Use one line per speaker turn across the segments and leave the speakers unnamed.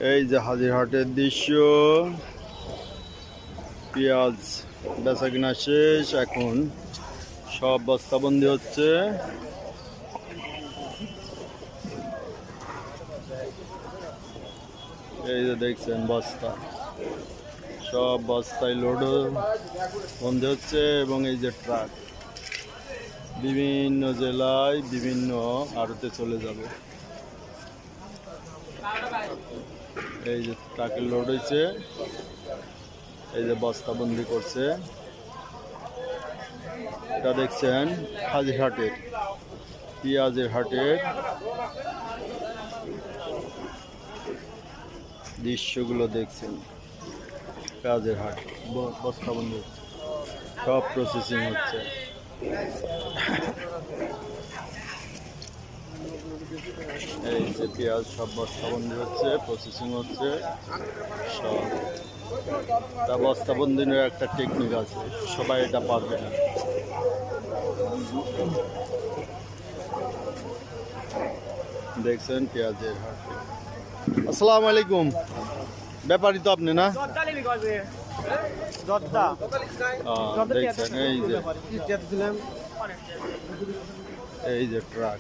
এই যে হাজিরহাটের দৃশ্য। পেঁয়াজ বেচা কিনা শেষ, এখন সব বস্তাবন্দি হচ্ছে। এই যে দেখছেন বস্তা, সব বস্তায় লোড বন্ধ হচ্ছে এবং এই যে ট্রাক বিভিন্ন জেলায় বিভিন্ন আড়তে চলে যাবে। এই যে ট্রাকের লোড হয়েছে, এই যে বস্তাবন্দি করছে। এটা দেখছেন হাজিরহাটের পেঁয়াজের হাটের দৃশ্যগুলো দেখছেন। পেঁয়াজের হাট বস্তাবন্দি হচ্ছে, সব প্রসেসিং হচ্ছে। এই যে পেঁয়াজ সব বস্তাবন্দি হচ্ছে, প্রসেসিং হচ্ছে সব। তা বস্তাবন্দির একটা টেকনিক আছে, সবাই এটা পারবে না। দেখছেন পেঁয়াজের হাট। আসসালামু আলাইকুম, ব্যাপারী তো আপনি না? দেখছেন এই যে ট্রাক,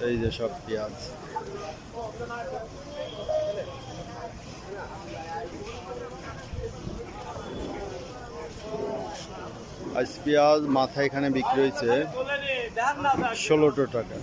এই যে সব পেঁয়াজ। আজ পেঁয়াজ মাথা এখানে বিক্রি হয়েছে 1600 টাকা।